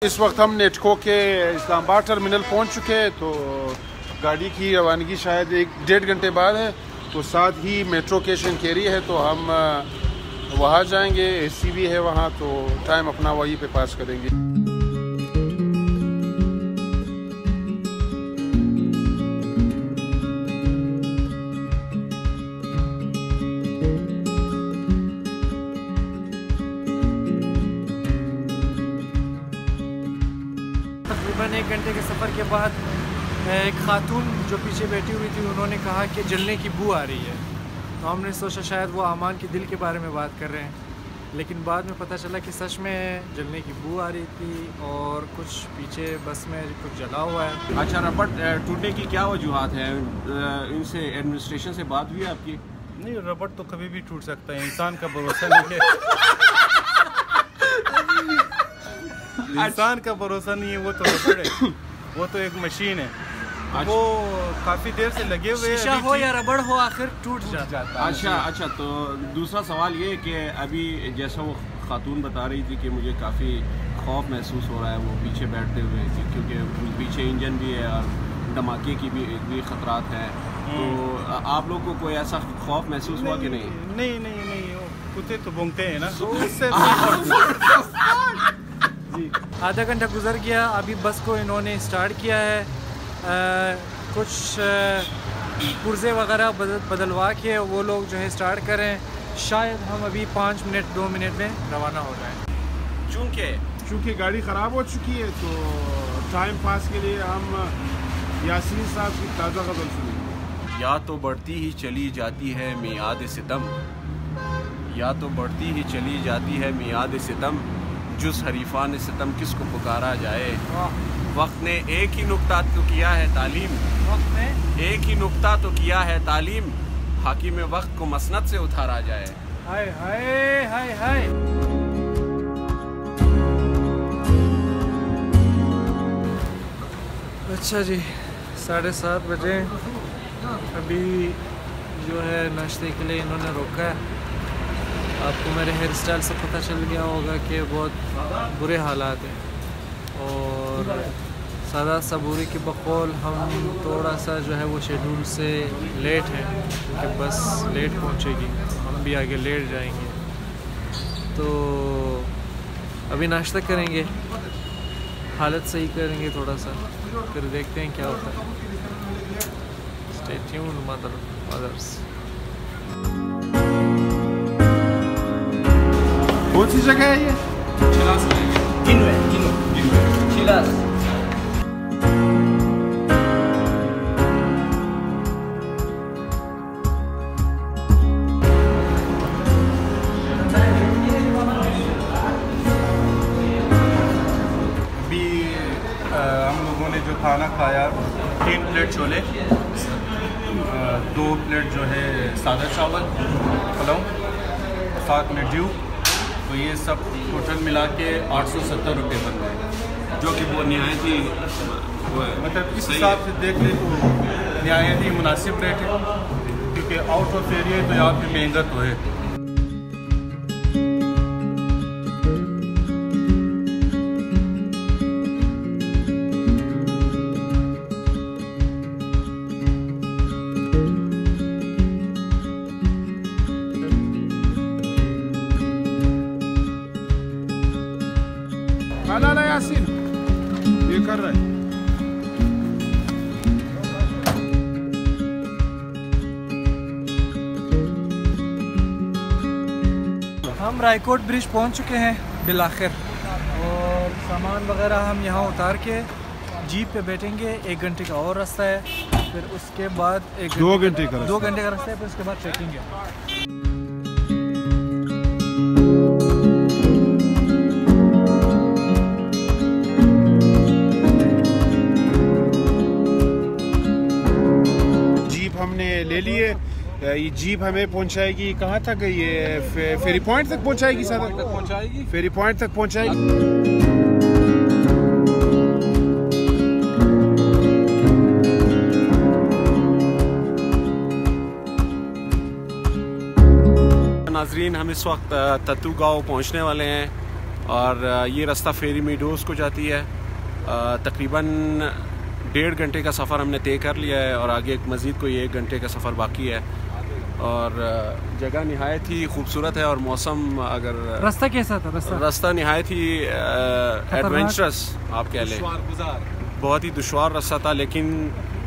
इस वक्त हम नेटको के इस्लामाबाद टर्मिनल पहुंच चुके हैं, तो गाड़ी की रवानगी शायद 1-1.5 घंटे बाद है। तो साथ ही मेट्रो के शनकेरी है, तो हम वहाँ जाएंगे। AC भी है वहाँ, तो टाइम अपना वहीं पे पास करेंगे। तकरीबन 1 घंटे के सफ़र के बाद एक खातून जो पीछे बैठी हुई थी, उन्होंने कहा कि जलने की बू आ रही है। तो हमने सोचा शायद वो अमान के दिल के बारे में बात कर रहे हैं, लेकिन बाद में पता चला कि सच में जलने की बू आ रही थी और कुछ पीछे बस में कुछ जला हुआ है। अच्छा, रबड़ टूटने की क्या वजूहत है? इनसे एडमिनिस्ट्रेशन से बात हुई आपकी? नहीं, रबड़ तो कभी भी टूट सकता है, इंसान का भरोसा नहीं है। इंसान का भरोसा नहीं है, वो तो रबड़ है, वो तो एक मशीन है। वो काफ़ी देर से लगे हुए हैं, शीशा हो या रबड़ हो आखिर टूट जाता है। अच्छा, तो दूसरा सवाल ये कि अभी जैसा वो खातून बता रही थी कि मुझे काफ़ी खौफ महसूस हो रहा है वो पीछे बैठते हुए, क्योंकि पीछे इंजन भी है और धमाके की भी ख़तरात हैं। तो आप लोग को कोई ऐसा खौफ महसूस हुआ कि नहीं? नहीं, वो कुत्ते तो भौंकते हैं ना, तो उससे जी। आधा घंटा गुजर गया, अभी बस को इन्होंने स्टार्ट किया है। कुछ पुर्जे वगैरह बदलवा के वो लोग जो है स्टार्ट करें। शायद हम अभी 5-2 मिनट में रवाना हो जाएं। चूँकि गाड़ी ख़राब हो चुकी है, तो टाइम पास के लिए हम यासीन साहब की ताज़ा गज़ल सुनेंगे। या तो बढ़ती ही चली जाती है मियाद सितम, या तो बढ़ती ही चली जाती है मियाद सितम, जुस हरीफान सितम किसको पुकारा जाए। वक्त ने एक ही नुक्ता तो किया है तालीम, वक्त ने एक ही नुक्ता तो किया है तालीम, हाकिम वक्त को मसनद से उतारा जाए। हाय हाय हाय हाय। अच्छा जी, 7:30 बजे। अभी जो है नाश्ते के लिए इन्होंने रोका है। आपको मेरे हेयर स्टाइल से पता चल गया होगा कि बहुत बुरे हालात हैं, और सादा सबूरी के बकौल हम थोड़ा सा जो है वो शेड्यूल से लेट हैं, क्योंकि बस लेट पहुंचेगी, हम भी आगे लेट जाएंगे। तो अभी नाश्ता करेंगे, हालत सही करेंगे थोड़ा सा, फिर देखते हैं क्या होता है। Stay tuned mothers. कौन सी जगह है ये? चिलास। हम लोगों ने जो खाना खाया, 3 प्लेट छोले, 2 प्लेट जो है सादा चावल पुलाव, 7 में ड्यू, तो ये सब टोटल मिला के 870 रुपये बन गए, जो कि वो नहायत ही मतलब इस हिसाब से देख लें तो नहायत ही मुनासिब रेट है, क्योंकि आउट ऑफ एरिया तो यहाँ पे महंगा तो है। ला यासीन, ये कर रहा है। हम रायकोट ब्रिज पहुंच चुके हैं बिलाखिर, और सामान वगैरह हम यहाँ उतार के जीप पे बैठेंगे। 1 घंटे का और रास्ता है, फिर उसके बाद 2 घंटे का 2 घंटे का रास्ता है, फिर उसके बाद ट्रैकिंग है। हमने ले लिए। ये जीप हमें पहुंचाएगी कहाँ तक? ये फेरी पॉइंट तक पहुंचाएगी, फेरी पॉइंट तक पहुंचाएगी। नाजरीन, हम इस वक्त तत्तू गाँव पहुँचने वाले हैं। और ये रास्ता फेरी मीडोज़ को जाती है। तकरीबन 1.5 घंटे का सफ़र हमने तय कर लिया है और आगे मज़ीद कोई 1 घंटे का सफ़र बाकी है। और जगह निहायत ही खूबसूरत है और मौसम अगर रास्ता कैसा था? रास्ता निहायत ही एडवेंचरस आप कह लें, बहुत ही दुश्वार रास्ता था, लेकिन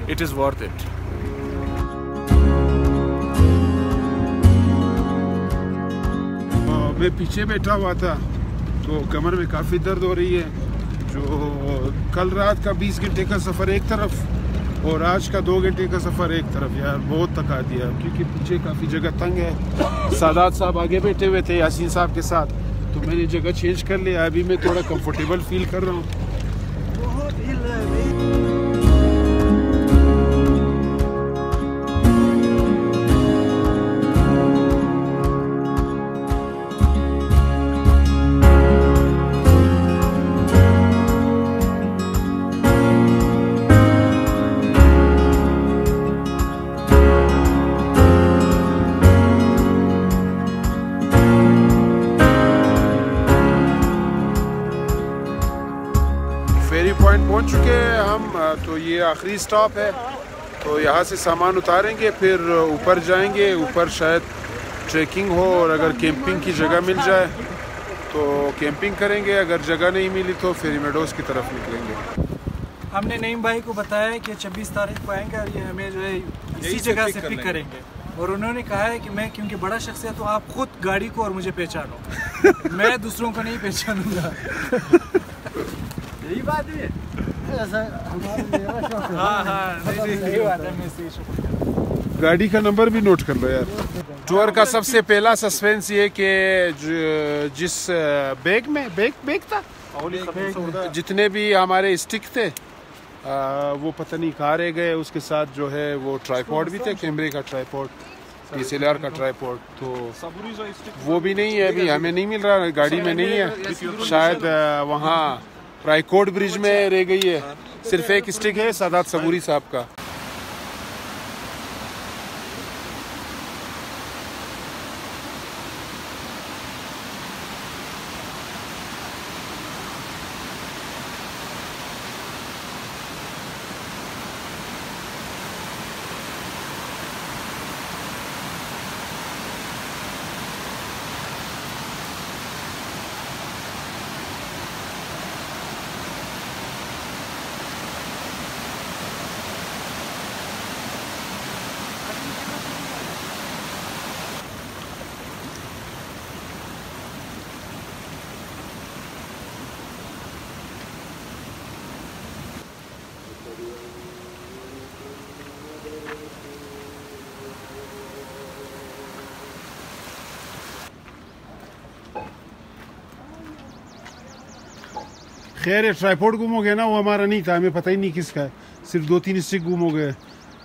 इट इज़ वर्थ इट। मैं पीछे बैठा हुआ था तो कमर में काफ़ी दर्द हो रही है। जो कल रात का 20 घंटे का सफ़र एक तरफ और आज का 2 घंटे का सफ़र एक तरफ, यार बहुत थका दिया, क्योंकि पीछे काफ़ी जगह तंग है। सादात साहब आगे बैठे हुए थे यासीन साहब के साथ, तो मैंने जगह चेंज कर लिया। अभी मैं थोड़ा कंफर्टेबल फील कर रहा हूँ। फेरी पॉइंट पहुंच चुके हैं हम, तो ये आखिरी स्टॉप है। तो यहाँ से सामान उतारेंगे, फिर ऊपर जाएंगे। ऊपर शायद ट्रैकिंग हो और अगर कैंपिंग की जगह मिल जाए तो कैंपिंग करेंगे, अगर जगह नहीं मिली तो फेरी मेडोज़ की तरफ निकलेंगे। हमने नईम भाई को बताया कि 26 तारीख को आएंगे और ये हमें जो है इसी जगह से पिक करेंगे। और उन्होंने कहा है कि मैं क्योंकि बड़ा शख्स है तो आप खुद गाड़ी को और मुझे पहचानो, मैं दूसरों को नहीं पहचानूंगा। यही बात है। गाड़ी का नंबर भी नोट कर लो यार। टूर का सबसे पहला सस्पेंस ये कि जिस बैग में बैग था, जितने भी हमारे स्टिक थे वो पता नहीं कहाँ रह गए। उसके साथ जो है वो ट्राईपॉड भी थे, कैमरे का ट्राईपॉड, DSLR का ट्राईपॉड, तो वो भी नहीं है, अभी हमें नहीं मिल रहा, गाड़ी में नहीं है। शायद वहाँ रायकोट ब्रिज में रह गई है। सिर्फ एक स्टिक है सादात सबूरी साहब का। खैर ये ट्राईपॉड गुम हो गया ना, वो हमारा नहीं था, हमें पता ही नहीं किसका है। सिर्फ 2-3 स्टिक गुम हो गए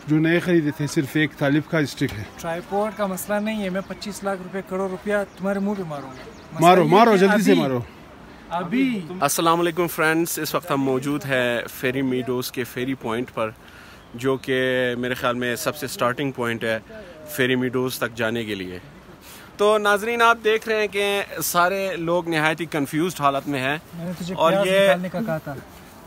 जो नए खरीदे थे, सिर्फ एक तालिब का स्टिक है। ट्राईपॉड का मसला नहीं है, मैं 25 लाख रुपए करोड़ रुपया तुम्हारे मुंह पे मारूंगा। मारो जल्दी से मारो अभी। अस्सलाम वालेकुम फ्रेंड्स, इस वक्त हम मौजूद हैं फेरी मीडोज़ के फेरी पॉइंट पर, जो कि मेरे ख्याल में सबसे स्टार्टिंग पॉइंट है फेरी मीडोज़ तक जाने के लिए। तो नाजरीन आप देख रहे हैं कि सारे लोग नहायत ही कंफ्यूज्ड हालत में हैं। मैंने तुझे और प्याज ये निकालने का कहा था।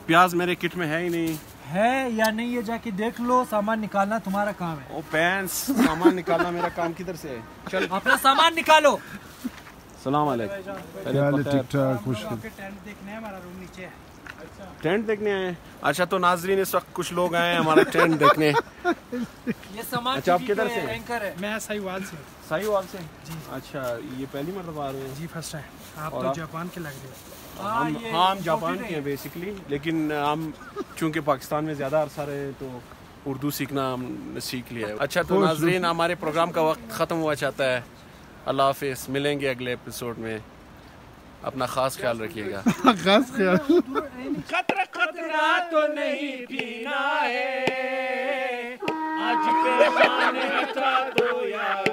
प्याज मेरे किट में है ही नहीं। है या नहीं है जाके देख लो, सामान निकालना तुम्हारा काम है। ओ पैंस, सामान निकालना मेरा काम किधर से है? चल अपना सामान निकालो। सलाम अलैकुम। ठीक ठाक खुश। टेंट देखने है, हमारा रूम नीचे है। टेंट देखने आए? अच्छा, तो नाजरीन इस वक्त कुछ लोग आए हैं हमारा टेंट देखने। ये सामान अच्छा, आप किधर से? एंकर है। मैं साहिवाल से। साहिवाल से जी। अच्छा, ये पहली मरतबा आ रहे हैं? जी फर्स्ट टाइम। आप तो जापान के लग रहे हो। हम जापान के हैं बेसिकली, लेकिन हम चूंकि पाकिस्तान में ज़्यादा अरसा रहे तो उर्दू सीखना हमने सीख लिया है। अच्छा, तो नाजरीन हमारे प्रोग्राम का वक्त ख़त्म हुआ चाहता है। अल्लाह हाफिज़, मिलेंगे अगले एपिसोड में। अपना खास ख्याल रखिएगा। खास ख्याल। खतरा तो नहीं पीना है, आज पैमाने था तो यार।